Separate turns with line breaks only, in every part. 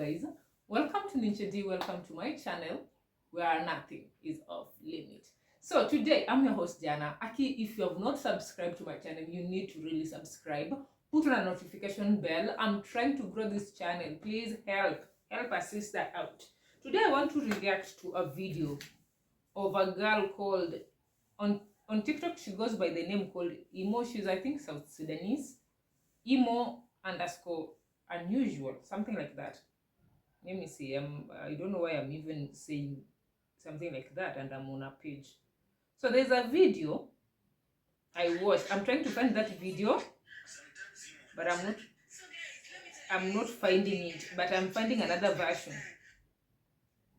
guys, welcome to Ninja D, welcome to my channel where nothing is off limit. So today I'm your host Jana. Aki, if you have not subscribed to my channel, you need to really subscribe. Put on a notification bell. I'm trying to grow this channel. Please help a sister out. Today I want to react to a video of a girl called on TikTok. She goes by the name called Emo. She's, I think, South Sudanese. Emo_unusual, something like that. Let me see. I don't know why I'm even saying something like that, and I'm on a page. So there's a video I watched. I'm trying to find that video, but I'm not finding it. But I'm finding another version.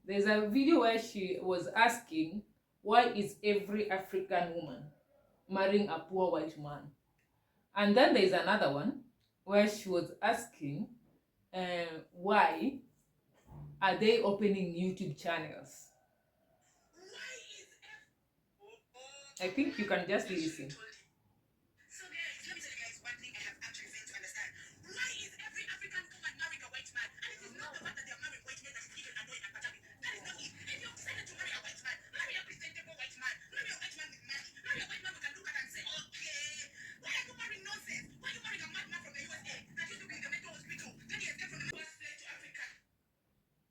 There's a video where she was asking, why is every African woman marrying a poor white man? And then there's another one where she was asking, why are they opening YouTube channels? I think you can just listen.
So guys, let me tell you guys one thing I have actually failed to understand. Why is every African woman marrying a white man? And it is not the fact that they are marrying white men that is even annoying and Patabi. That is not it. If you have decided to marry a white man, marry a presentable white man. Marry a white man with money. Marry a white man who can look at and say, okay, why are you marrying nonsense? Why are you marrying a madman from the USA that used to be in the mental hospital? Then he escaped from the mental hospital to Africa.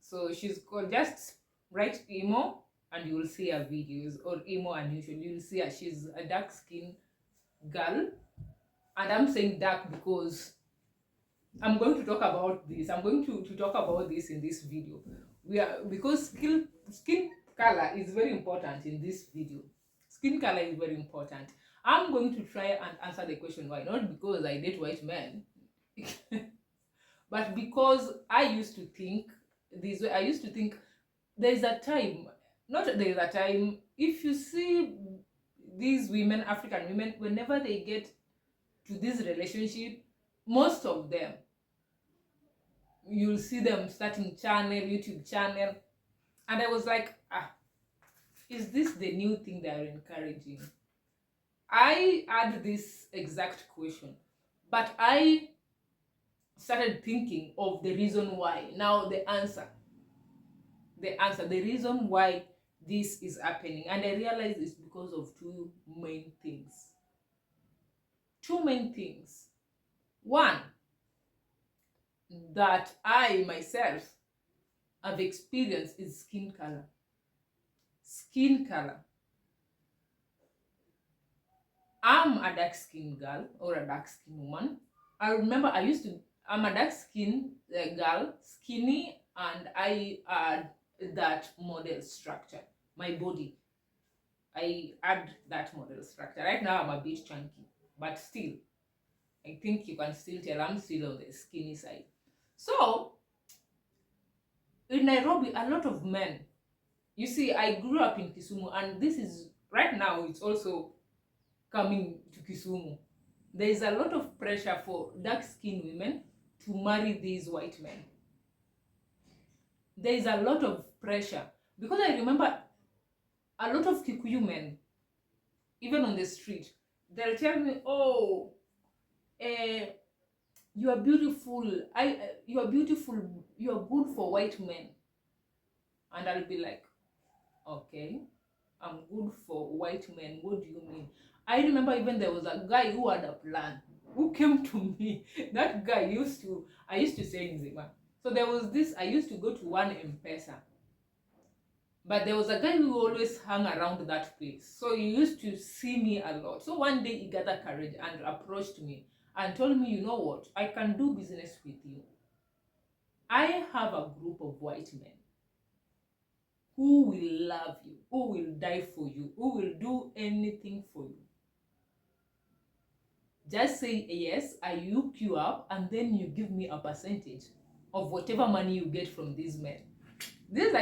So she's called, just write Emo and you will see her videos, or Emo unusual. You will see her. She's a dark skinned girl, and I'm saying dark because I'm going to talk about this. I'm going to talk about this in this video. Because skin color is very important in this video. Skin color is very important. I'm going to try and answer the question why. Not because I date white men, but because I used to think this way. I used to think there's a time, not there's a time, if you see these women, African women, whenever they get to this relationship, most of them, you'll see them starting YouTube channel. And I was like, is this the new thing they are encouraging? I had this exact question, but I started thinking of the reason why. Now the reason why this is happening, and I realized it's because of two main things. One, that I myself have experienced is skin color. I'm a dark skinned girl, or a dark skinned woman. I remember I'm a dark skinned girl, skinny, and I had that model structure. My body, I had that model structure. Right now I'm a bit chunky, but still, I think you can still tell I'm still on the skinny side. So in Nairobi, a lot of men, you see, I grew up in Kisumu, and this is right now, it's also coming to Kisumu. There is a lot of pressure for dark skinned women to marry these white men. There is a lot of pressure, because I remember a lot of Kikuyu men, even on the street, they'll tell me, oh, you are beautiful, you are beautiful, you are good for white men. And I'll be like, okay, I'm good for white men, what do you mean? I remember even there was a guy who had a plan, who came to me. That guy I used to say Nzima. So there was this, I used to go to one M-Pesa, but there was a guy who always hung around that place, so he used to see me a lot. So one day he gathered courage and approached me and told me, you know what, I can do business with you. I have a group of white men who will love you, who will die for you, who will do anything for you. Just say yes, I hook you up, and then you give me a percentage of whatever money you get from these men. This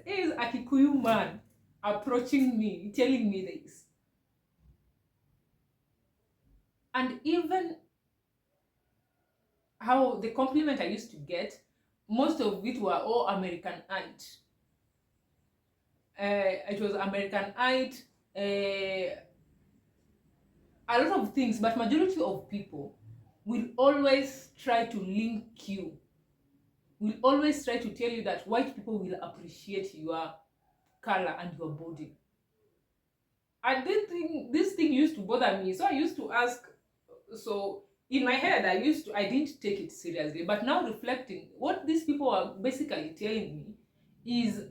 is a Kikuyu man approaching me, telling me this. And even how the compliment I used to get, most of it were all Americanite. It was Americanite, a lot of things, but majority of people, will always try to link you, will always try to tell you that white people will appreciate your color and your body. And this thing used to bother me. So I used to ask, so in my head I didn't take it seriously. But now reflecting, what these people are basically telling me is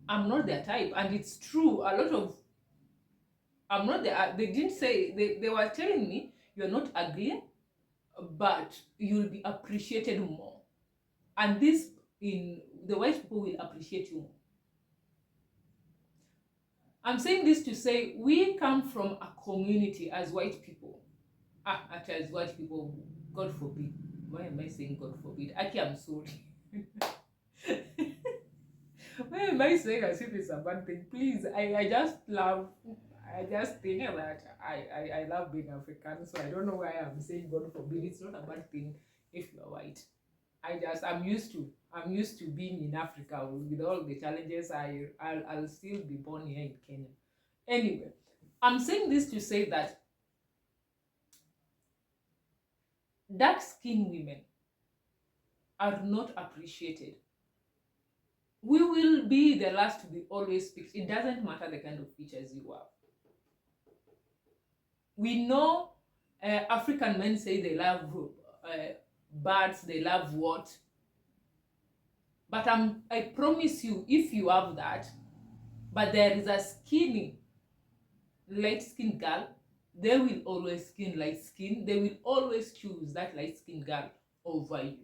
I'm not their type. And it's true. A lot of I'm not there. They didn't say, they were telling me you're not ugly, but you'll be appreciated more. And this, in the white people will appreciate you more. I'm saying this to say we come from a community as white people. Actually, as white people, God forbid. Why am I saying God forbid? Actually, I'm sorry. Why am I saying as if it's a bad thing? Please, I just love, I just think that I love being African, so I don't know why I'm saying God forbid. It's not a bad thing if you're white. I'm used to being in Africa with all the challenges. I'll still be born here in Kenya. Anyway, I'm saying this to say that dark-skinned women are not appreciated. We will be the last to be always picked. It doesn't matter the kind of features you have. We know African men say they love birds, they love what. But I promise you, if you have that, but there is a skinny, light-skinned girl, they will always skin light skin. They will always choose that light-skinned girl over you.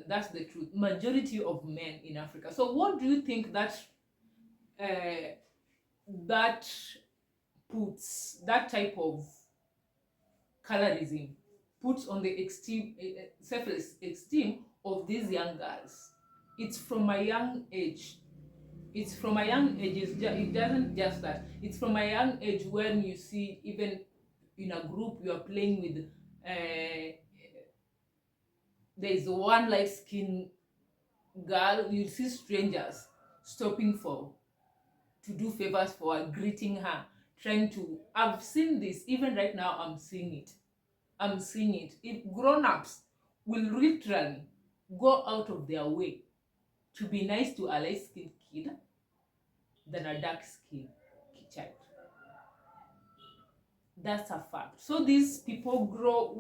That's the truth. Majority of men in Africa. So what do you think that that puts, that type of colorism puts on the self-esteem of these young girls? It's from a young age. It's from a young age. It doesn't just that. It's from a young age when you see, even in a group you are playing with, there is one light skin girl, you see strangers stopping to do favors for her, greeting her, trying to. I've seen this. Even right now I'm seeing it. If grown-ups will literally go out of their way to be nice to a light-skinned kid than a dark-skinned child. That's a fact. So these people grow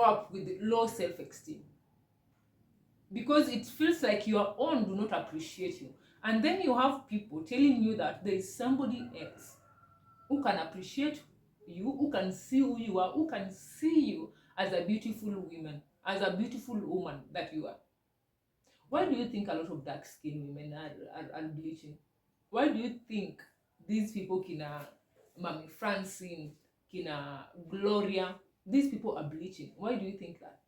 up with low self-esteem, because it feels like your own do not appreciate you. And then you have people telling you that there is somebody else who can appreciate you, who can see who you are, who can see you as a beautiful woman, as a beautiful woman that you are. Why do you think a lot of dark-skinned women are bleaching? Why do you think these people, kina Mami Francine, kina Gloria, these people are bleaching? Why do you think that?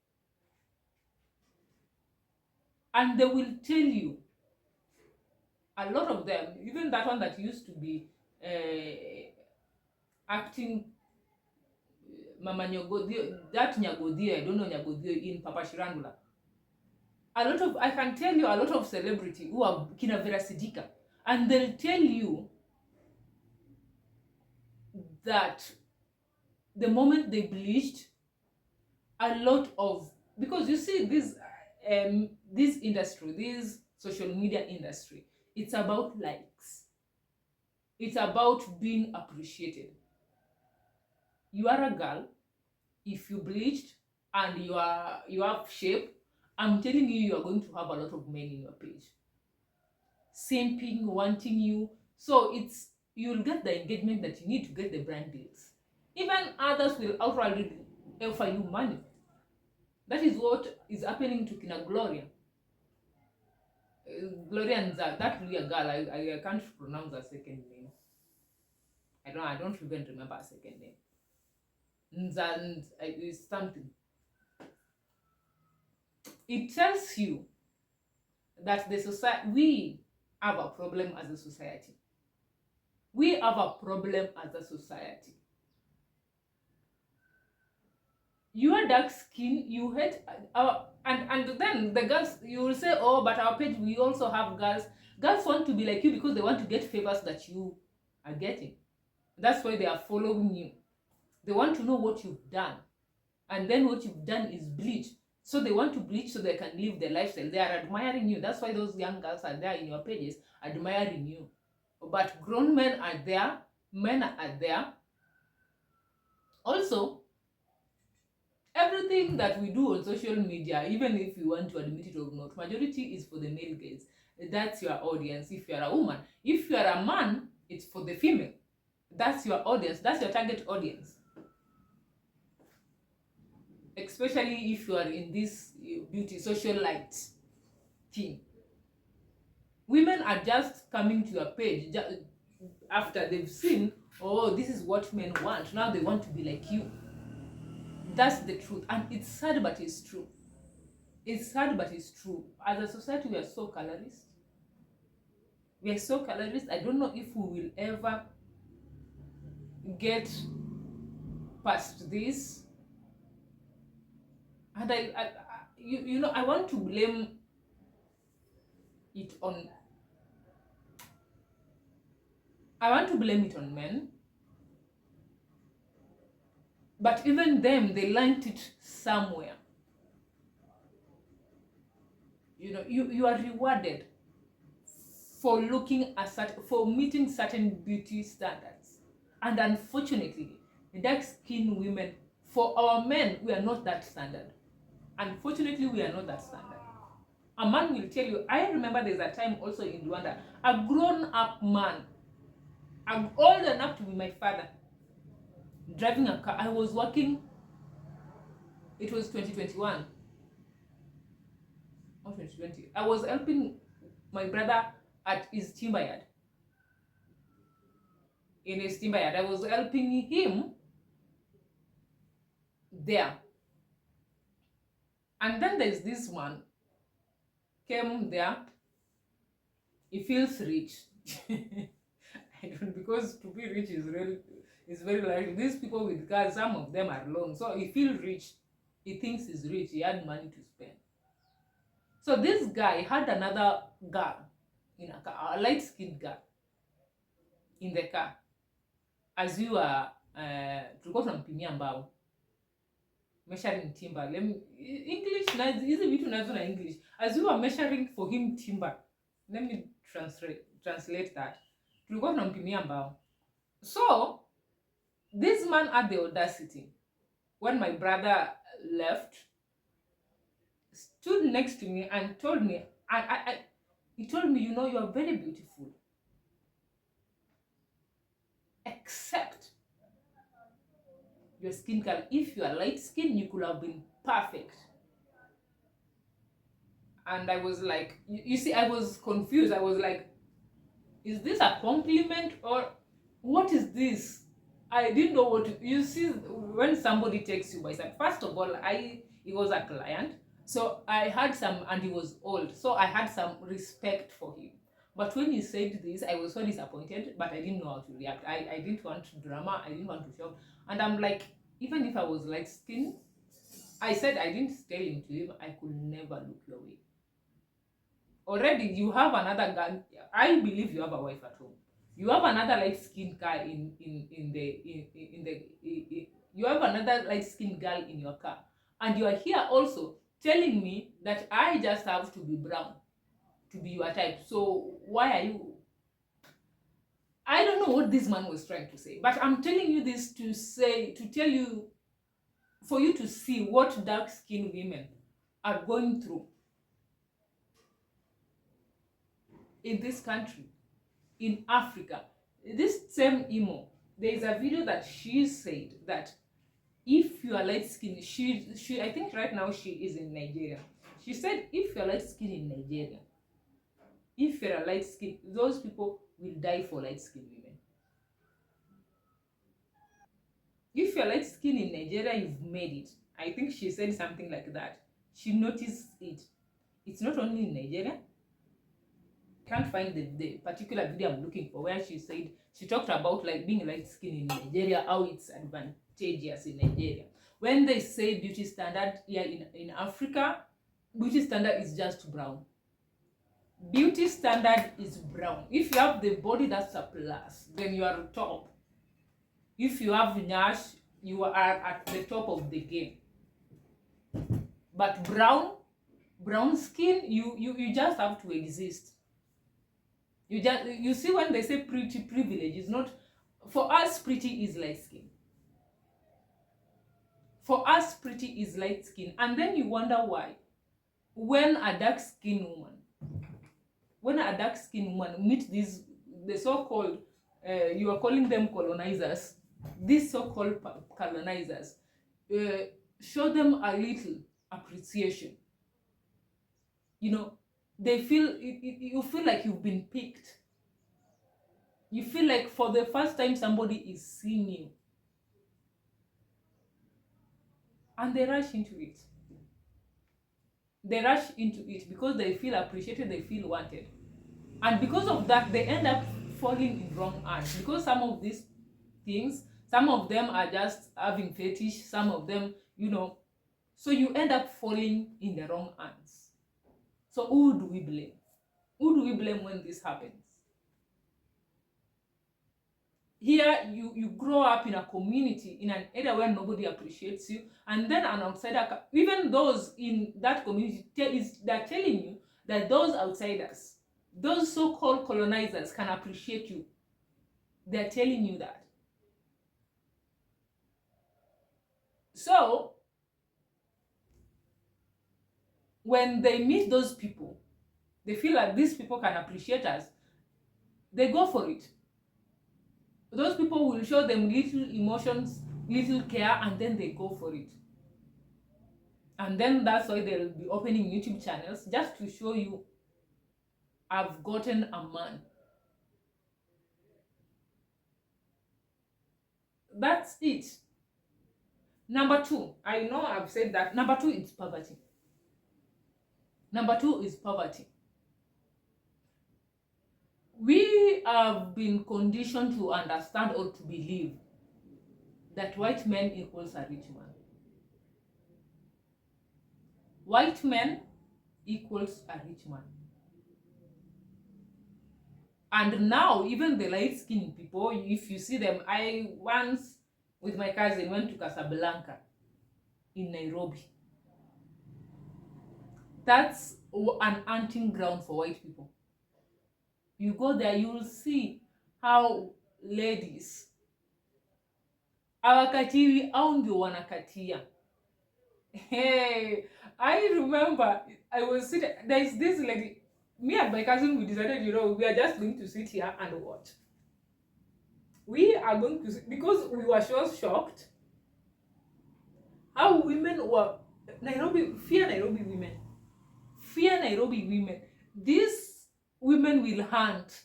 And they will tell you, a lot of them, even that one that used to be acting Mama Nyagodio, that Nyagodio, I don't know Nyagodio in Papa Shirandula. I can tell you a lot of celebrity who are kina Vera Sidika, and they'll tell you that the moment they bleached, a lot of, because you see this industry, this social media industry, it's about likes. It's about being appreciated. You are a girl, if you bleached and you have shape, I'm telling you, you are going to have a lot of men in your page simping, wanting you. So you'll get the engagement that you need to get the brand deals. Even others will outright offer you money. That is what is happening to Kina Gloria. Gloria Nza, that really a girl. I can't pronounce her second name. I don't even remember her second name. Nza is something. It tells you that the society, we have a problem as a society. We have a problem as a society. You are dark skin, you hate and then the girls, you will say, oh, but our page, we also have girls. Girls want to be like you because they want to get favors that you are getting. That's why they are following you. They want to know what you've done. And then what you've done is bleach. So they want to bleach so they can live their lifestyle. They are admiring you. That's why those young girls are there in your pages admiring you. But grown men are there, men are there. Also, everything that we do on social media, even if you want to admit it or not, majority is for the male gaze. That's your audience if you are a woman. If you are a man, it's for the female. That's your audience. That's your target audience. Especially if you are in this beauty social light thing. Women are just coming to your page after they've seen, oh, this is what men want. Now they want to be like you. That's the truth. And it's sad, but it's true. It's sad, but it's true. As a society, we are so colorist. We are so colorist. I don't know if we will ever get past this. And I want to blame it on. I want to blame it on men. But even them, they learned it somewhere. You are rewarded for for meeting certain beauty standards. And unfortunately, dark-skinned women, for our men, we are not that standard. Unfortunately, we are not that standard. A man will tell you, I remember there's a time also in Rwanda, a grown-up man, I'm old enough to be my father, driving a car. I was working, it was 2021 or 2020. I was helping my brother at his timber yard. In his timber yard, I was helping him there. And then there's this one came there. He feels rich. I don't, because to be rich is very likely. These people with cars, some of them are loans. So he feels rich. He thinks he's rich. He had money to spend. So this guy had another girl in a car, a light-skinned girl in the car. As you are tulikuwa tunampimia mbao, measuring timber. English na hizi vitu nazo na English. As you are measuring for him timber, let me translate that. Tulikuwa tunampimia mbao. So this man had the audacity, when my brother left, stood next to me and told me, he told me, you are very beautiful, except your skin color. If you are light skin, you could have been perfect. And I was like, you see, I was confused. I was like, is this a compliment or what is this? I didn't know what to, you see, when somebody takes you by side. First of all, he was a client, so I had some, and he was old, so I had some respect for him. But when he said this, I was so disappointed, but I didn't know how to react. I didn't want drama, I didn't want to shout. And I'm like, even if I was light skinned, I said, I didn't tell him to him, I could never look your way. Already you have another girl. I believe you have a wife at home. You have another light-skinned car you have another light-skinned girl in your car, and you are here also telling me that I just have to be brown to be your type. So why are you? I don't know what this man was trying to say, but I'm telling you this to tell you, for you to see what dark-skinned women are going through in this country, in Africa. This same Imo, there is a video that she said that if you are light skinned, she I think right now she is in Nigeria. She said if you are light skinned in Nigeria, if you're a light skin, those people will die for light skinned women. If you're light skinned in Nigeria, you've made it. I think she said something like that. She noticed it. It's not only in Nigeria. Can't find the particular video I'm looking for where she talked about like being light skin in Nigeria, how it's advantageous in Nigeria. When they say beauty standard here in Africa, beauty standard is just brown. Beauty standard is brown. If you have the body that's a plus, then you are top. If you have nyash, you are at the top of the game. But brown skin, you just have to exist. You see, when they say pretty privilege, is not for us. Pretty is light skin. For us, pretty is light skin. And then you wonder why, when a dark skinned woman, meet these, the so-called, you are calling them colonizers, these so-called colonizers, uh, show them a little appreciation. You know, they feel you feel like you've been picked. You feel like for the first time somebody is seeing you, and they rush into it. They rush into it because they feel appreciated, they feel wanted. And because of that, they end up falling in wrong hands. Because some of these things, some of them are just having fetish, some of them, so you end up falling in the wrong hands. So who do we blame? Who do we blame when this happens? Here you grow up in a community, in an area where nobody appreciates you, and then an outsider, even those in that community, they're telling you that those outsiders, those so-called colonizers, can appreciate you. They're telling you that. So when they meet those people, they feel like these people can appreciate us, they go for it. Those people will show them little emotions, little care, and then they go for it. And then that's why they'll be opening YouTube channels just to show you, I've gotten a man. That's it. Number two, I know I've said that. Number two is poverty. Number two is poverty. We have been conditioned to understand or to believe that white men equals a rich man. White men equals a rich man. And now, even the light-skinned people, if you see them, I once, with my cousin, went to Casablanca in Nairobi. That's an hunting ground for white people. You go there, you will see how ladies hawakatiwi au ndio wanakatia. Hey, I remember I was sitting, there's this lady, me and my cousin, we decided, we are just going to sit here and watch. We are going to sit, because we were so shocked how women were, fear Nairobi women. Fear Nairobi women. These women will hunt.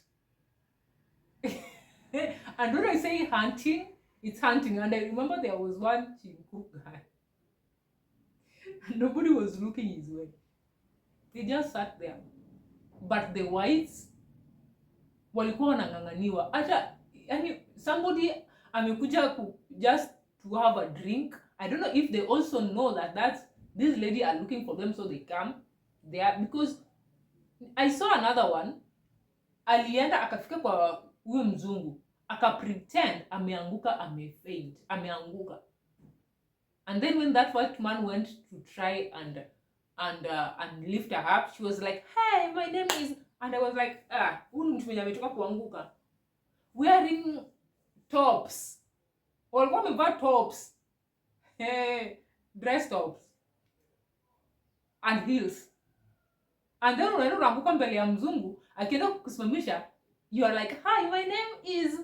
And when I say hunting, it's hunting. And I remember there was one Chinku guy. And nobody was looking his way. They just sat there. But the whites walikuwa wanang'ang'aniwa. Hata somebody amekuja just to have a drink. I don't know if they also know that this lady are looking for them, so they come there. Because I saw another one, alienda akafika kwa huyo mzungu, pretend ameanguka, ameanguka. And then when that white man went to try and lift her up, she was like, "Hey, my name is," and I was like, huyu mtu mwenye ametoka kuanguka, wearing tops, walikuwa wamevaa tops, dress tops and heels. And then unaenda unaanguka mbele ya mzungu, akienda kukusimamisha, you are like, "Hi, my name is,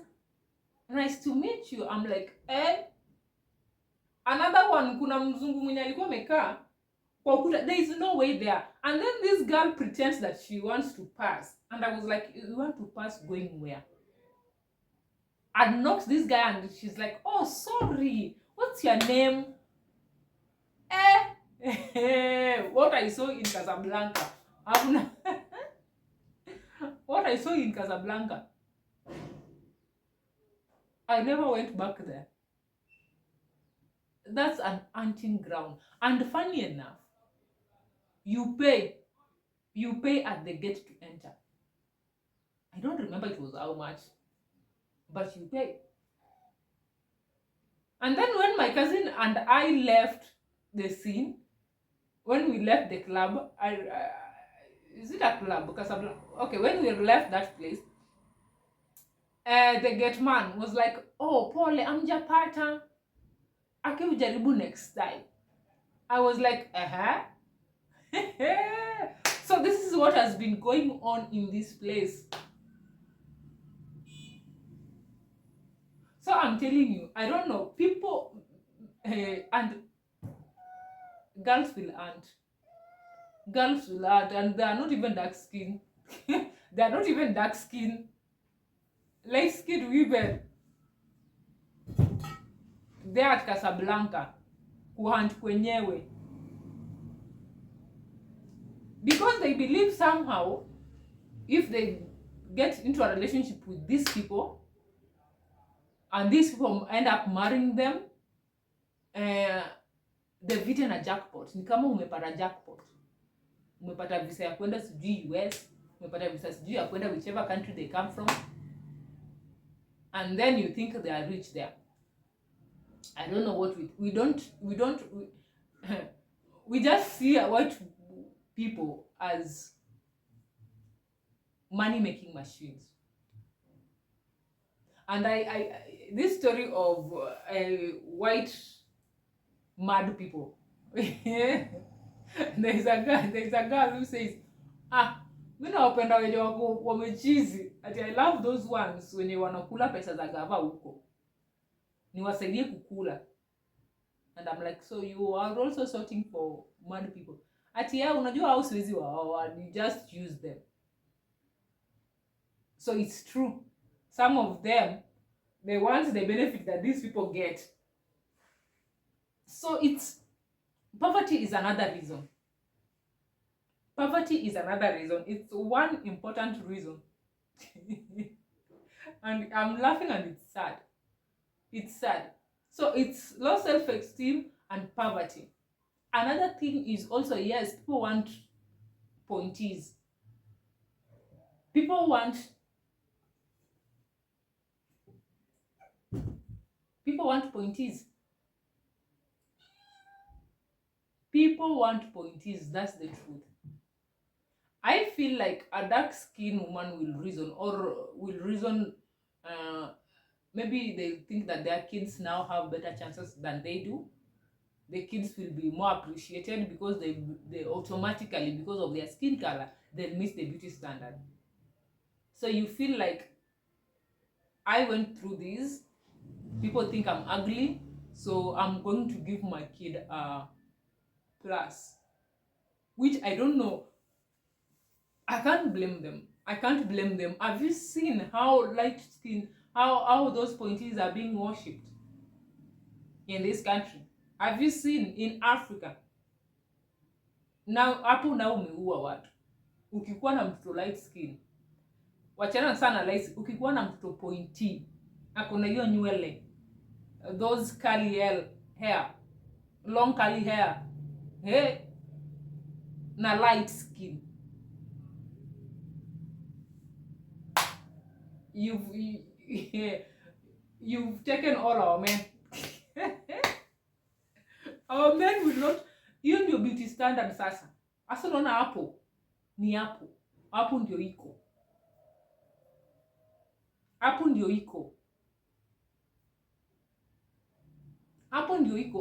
nice to meet you." I'm like, Another one, kuna mzungu mwenye alikuwa amekaa kwa ukuta, there is no way there. And then this girl pretends that she wants to pass. And I was like, "You want to pass going where?" I knocked this guy and she's like, "Oh, sorry. What's your name?" What I saw in Casablanca. What I saw in Casablanca. I never went back there. That's an hunting ground. And funny enough, you pay at the gate to enter. I don't remember it was how much, but you pay. And then when my cousin and I left the scene, when we left the club, is it a club? Casablanca. Okay, when we left that place, the gate man was like, "Oh, pole amjapata, akijaribu next time." I was like, "Uh-huh." So this is what has been going on in this place. So I'm telling you, I don't know, people and girls will aunt. Girls will aunt, and they are not even dark skin. They are not even dark skin. Light skinned women. They are at Casablanca. Kuhunt kwenyewe. Because they believe somehow, if they get into a relationship with these people, and these people end up marrying them, they've eaten a jackpot. Ni kama umepata jackpot. Umepata visa ya kwenda sijui US, umepata visa sijui ya kwenda whichever country they come from, and then you think they are rich there. I don't know what we don't we just see white people as money making machines. And I this story of white mad people. There's a girl who says, mi nawapenda wenye wako wamechizi, ati I love those ones wenye wanakula pesa za gava huko, niwasaidie kukula. And I'm like, so you are also sorting for mad people? Ati ya unajua au siwezi waoa, you just use them. So it's true, some of them, they want the benefit that these people get. So it's poverty is another reason. Poverty is another reason. It's one important reason. And I'm laughing and it's sad. It's sad. So it's low self-esteem and poverty. Another thing is also, yes, people want pointies. People want pointies. People want pointies. That's the truth. I feel like a dark skinned woman will reason, maybe they think that their kids now have better chances than they do. The kids will be more appreciated because they automatically, because of their skin color, they miss the beauty standard. So you feel like, I went through this, people think I'm ugly, so I'm going to give my kid a plus, which I don't know. I can't blame them. Have you seen how light skin, how those pointies are being worshipped in this country? Have you seen in Africa? Now hapo na umeua watu. Ukikuwa na mtoto light skin, wachana sana light, ukikuwa na mtoto pointy, akona hiyo nywele, those curly hair, long curly hair, na light skin, you've taken all our men. Our men will not. Hiyo ndio beauty standard sasa. Asa unaona hapo ni hapo ndio iko. Hapo ndio iko.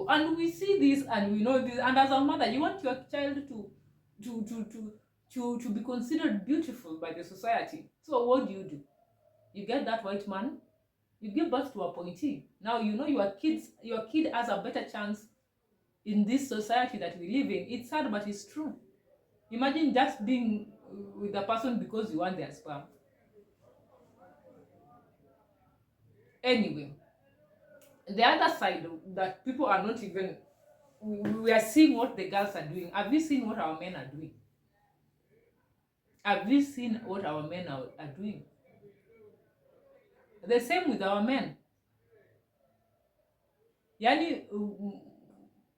And we see this and we know this, and as a mother you want your child to be considered beautiful by the society. So what do? You get that white man, you give birth to a pointy. Now you know your kid has a better chance in this society that we live in. It's sad, but it's true. Imagine just being with a person because you want their sperm. Anyway, the other side that people are not even, we are seeing what the girls are doing. Have you seen what our men are doing? Have you seen what our men are doing? The same with our men. Yani,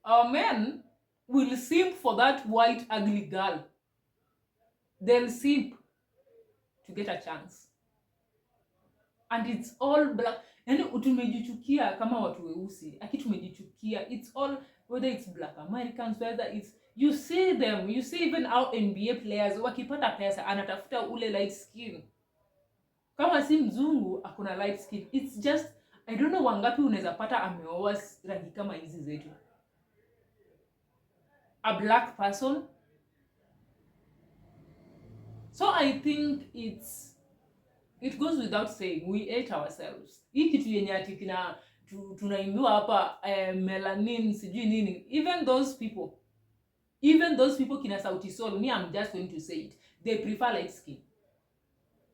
our men will simp for that white ugly girl. They'll simp to get a chance. and it's all black. Yani tumejichukia kama watu weusi, aki tumejichukia. It's all, whether it's black Americans, whether it's, you see them, you see even our NBA players wakipata pesa anatafuta ule light skin. Kama si mzungu akuna light skin. It's just, I don't know wangapi unaweza pata ameoa rangi kama hizi zetu. A black person. So I think it goes without saying we hate ourselves. Hii kitu yenye ati tunaimbiwa hapa melanin sijui nini. Even those people kina Sauti Sol, me I'm just going to say it. They prefer light skin.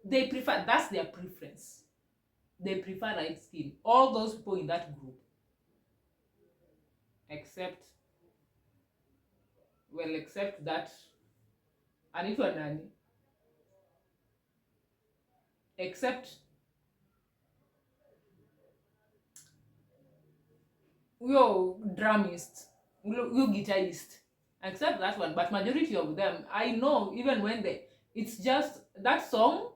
They prefer, that's their preference. They prefer light skin. All those people in that group. Except that anaitwa nani? Except huyo drummist, huyo guitarist. Except that one, but majority of them, I know, even when it's just that song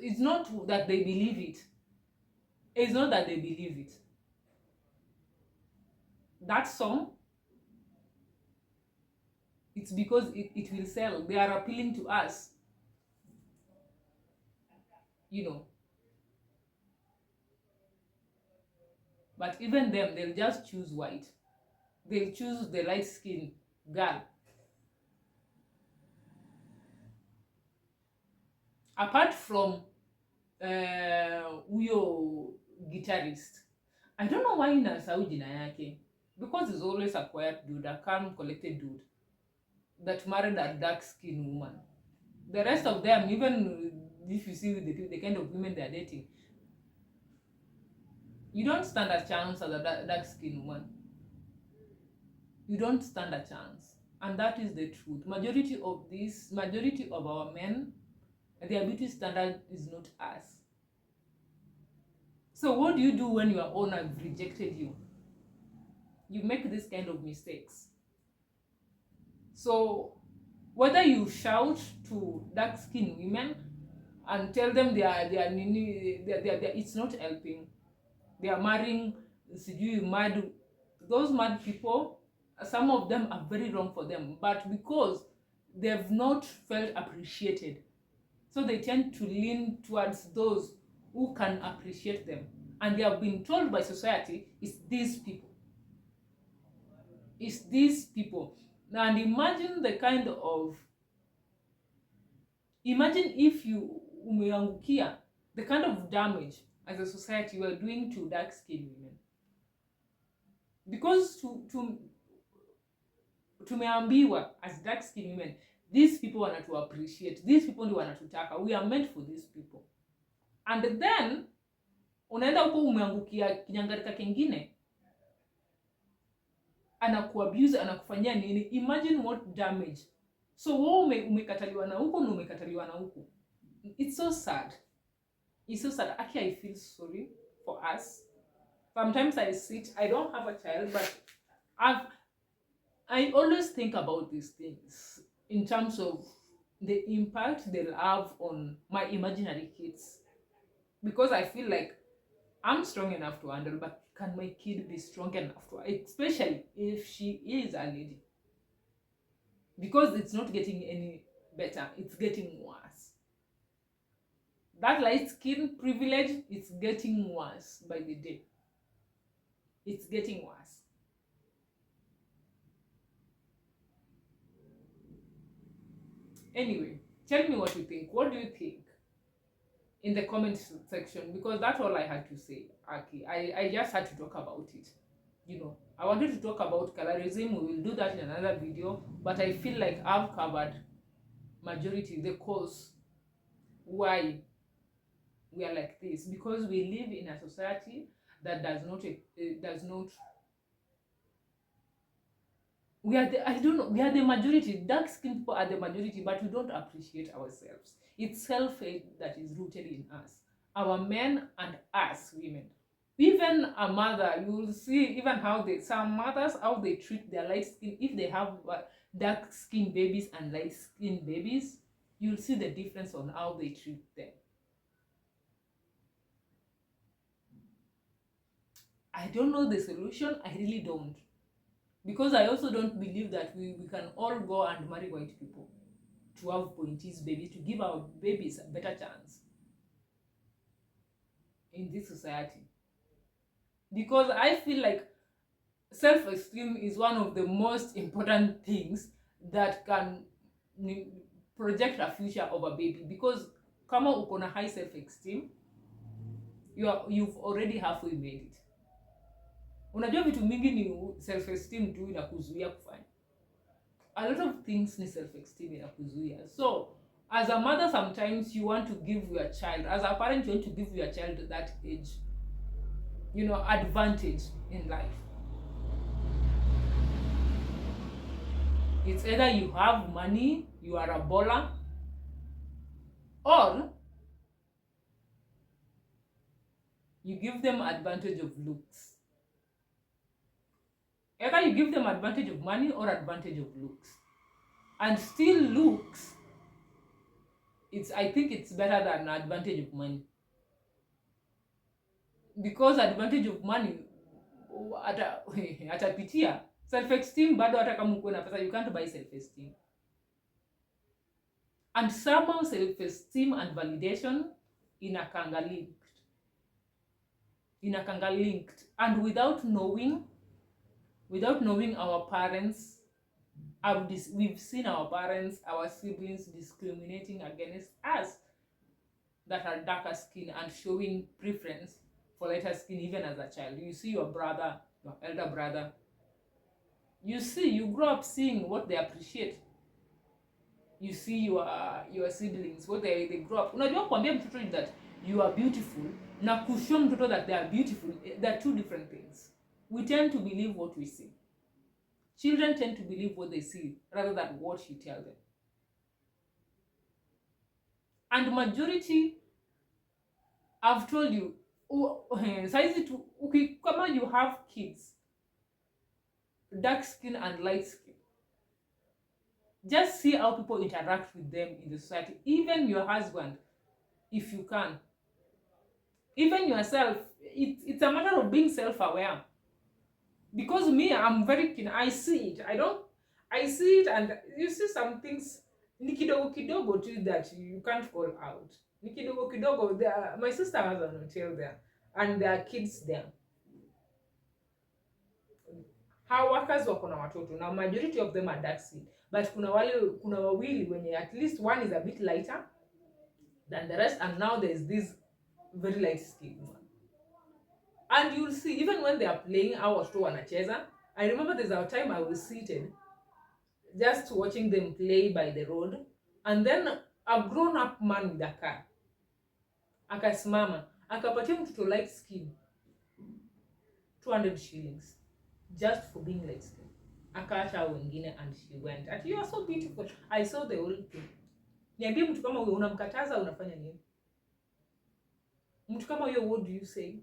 it's not that they believe it. It's not that they believe it. That song, it's because it will sell. They are appealing to us, you know. But even them, they'll just choose white. They'll choose the light skin girl. Apart from huyo guitarist, I don't know why nasahau jina yake, because he's always a quiet dude, a calm, collected dude that married a dark skinned woman. The rest of them, even if you see the kind of women they're dating, you don't stand a chance as a dark skinned woman. You don't stand a chance. And that is the truth. Majority of our men, their beauty standard is not us. So what do you do when your owner have rejected you? You make this kind of mistakes. So whether you shout to dark-skinned women and tell them they are it's not helping. They are marrying those mad people. Some of them are very wrong for them, but because they've not felt appreciated, so they tend to lean towards those who can appreciate them. And they have been told by society, it's these people. It's these people. And imagine if you umeangukia, the kind of damage as a society we are doing to dark-skinned women. Because tumeambiwa as dark-skinned women, these people wanatu appreciate, these people ndio wanatutaka, we are meant for these people. And then unaenda huko umeangukia kinyangarika kingine, anakuabuse, anakufanyia nini? Imagine what damage. So wewe umekataliwa na huko na umekataliwa na huko. It's so sad. It's so sad. Actually, I feel sorry for us. Sometimes I don't have a child, but I always think about these things in terms of the impact they'll have on my imaginary kids. Because I feel like I'm strong enough to handle, but can my kid be strong enough to, especially if she is a lady? Because it's not getting any better, it's getting worse. That light skin privilege, it's getting worse by the day. It's getting worse. Anyway, tell me what you think. What do you think? In the comment section, because that's all I had to say. Aki, I just had to talk about it. You know, I wanted to talk about colorism. We will do that in another video, but I feel like I've covered majority, the cause why we are like this, because we live in a society that does not we are the majority. Dark-skinned people are the majority, but we don't appreciate ourselves. It's self-hate that is rooted in us, our men and us women. Even a mother, you will see even how some mothers, how they treat their light skin, if they have dark-skinned babies and light-skinned babies, you'll see the difference on how they treat them. I don't know the solution. I really don't. Because I also don't believe that we can all go and marry white people to have pointies baby, to give our babies a better chance in this society. Because I feel like self-esteem is one of the most important things that can project a future of a baby. Because kama uko na high self-esteem, you've already halfway made it. Unajua vitu mingi ni self-esteem tu inakuzuia kufanya. A lot of things ni self-esteem inakuzuia. So as a mother, sometimes you want to give your child, as a parent you want to give your child that age, advantage in life. It's either you have money, you are a baller, or you give them advantage of looks. Either you give them advantage of money or advantage of looks. And still looks, I think it's better than advantage of money. Because advantage of money, atapitia self-esteem bado, hata kama uko na pesa you can't buy self-esteem. And somehow self-esteem and validation inakanga linked. And without knowing our parents, we've seen our parents, our siblings discriminating against us that are darker skin and showing preference for lighter skin even as a child. You see your brother, your elder brother, you grow up seeing what they appreciate. You see your siblings, what they grow up. Unajua kuambia mtoto that you are beautiful na kushow mtoto that they are beautiful, they're two different things. We tend to believe what we see. Children tend to believe what they see rather than what you tell them. And majority, I've told you, kama you have kids, dark skin and light skin, just see how people interact with them in the society. Even your husband, if you can, even yourself, it's a matter of being self-aware. Because me, I'm very keen. I see it. I see it, and you see some things ni kidogo too that you can't call out. Ni kidogo. My sister has an hotel there, and there are kids there. How workers wako na watoto. Now majority of them are dark skin, but kuna wawili wenye at least one is a bit lighter than the rest, and now there's this very light skin one. And you'll see, even when they are playing our store wanacheza, I remember there's a time I was seated just watching them play by the road, and then a grown up man with a car akasimama akapatia mtoto light skin 200 shillings just for being light skin. Akaacha wengine and she went. And you are so beautiful. I saw the whole thing. Niambie mtu kama huyo unamkataza unafanya nini? Mtu kama huyo, what do you say?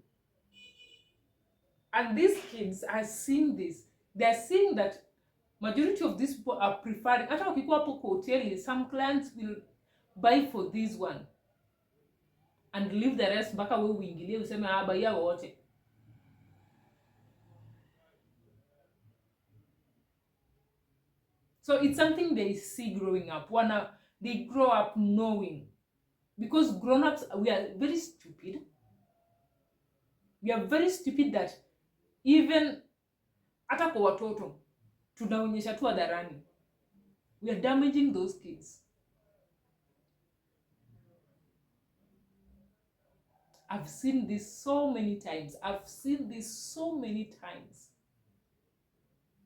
And these kids are seeing this. They're seeing that majority of these people are preferring, hata wakikuwa hapo kwa hoteli, some clients will buy for this one and leave the rest mpaka wewe uingilie useme buy wote. So it's something they see growing up. They grow up knowing. Because grown-ups, we are very stupid. We are very stupid that even hata kwa watoto tunaonyesha tu hadharani. We are damaging those kids. I've seen this so many times.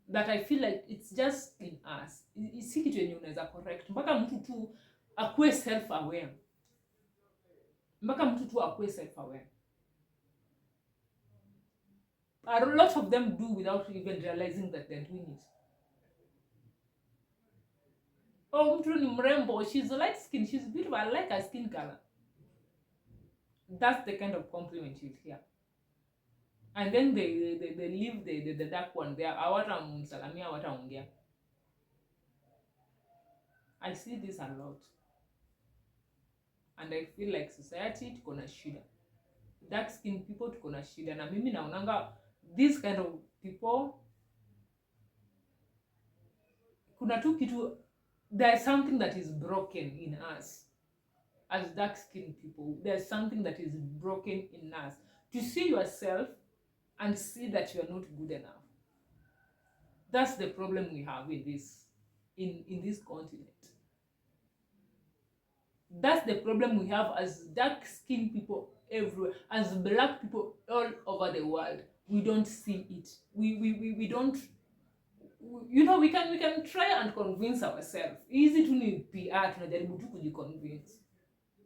That I feel like it's just in us. Si kitu yenye unaweza correct. Mpaka mtu tu akuwe self-aware. A lot of them do without even realizing that they're doing it. Oh, mtu ni mrembo, she's light skin, she's beautiful, I like her skin color. That's the kind of compliment you'd hear. And then they leave the dark one there. Hawataongea. I see this a lot. and I feel like society tuko na shida, dark skin people tuko na shida, na mimi naonanga this kind of people, kuna tu kitu, there's something that is broken in us as dark skinned people. There's something that is broken in us to see yourself and see that you are not good enough. That's the problem we have in this continent. That's the problem we have as dark skinned people everywhere, as black people all over the world. We don't see it. We don't, you know, we can try and convince ourselves. Easy to ni PR, tunajaribu tu kujiconvince.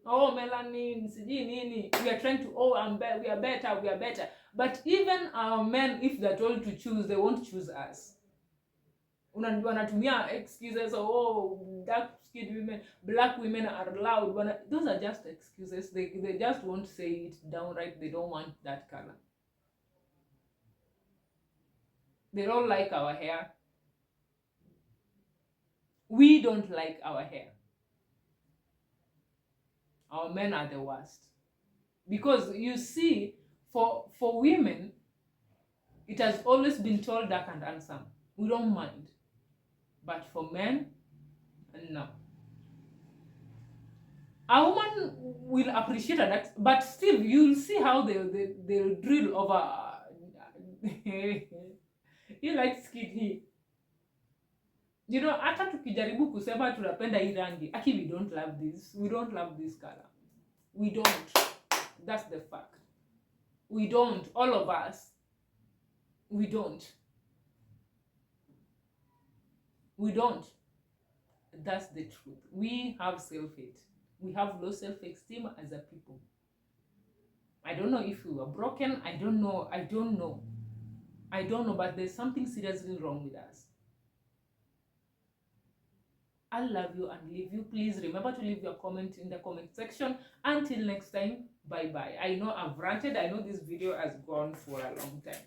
Oh, melanin, sijui nini. We are trying to, oh, we are better. But even our men, if they're told to choose, they won't choose us. Wanatumia excuses, oh, dark skinned women, black women are loud. Those are just excuses. They just won't say it downright. They don't want that color. They don't like our hair. We don't like our hair. Our men are the worst. Because you see, for women, it has always been told dark and handsome. We don't mind. But for men, no. A woman will appreciate that, but still you'll see how they'll drill over. You like skinny. You know, hata tukijaribu kusema tunapenda hii rangi, actually we don't love this. We don't love this color. We don't. That's the fact. We don't. All of us. We don't. We don't. That's the truth. We have self-hate. We have low self-esteem as a people. I don't know if we were broken. I don't know, but there's something seriously wrong with us. I love you and leave you. Please remember to leave your comment in the comment section. Until next time, bye-bye. I know I've ranted. I know this video has gone for a long time.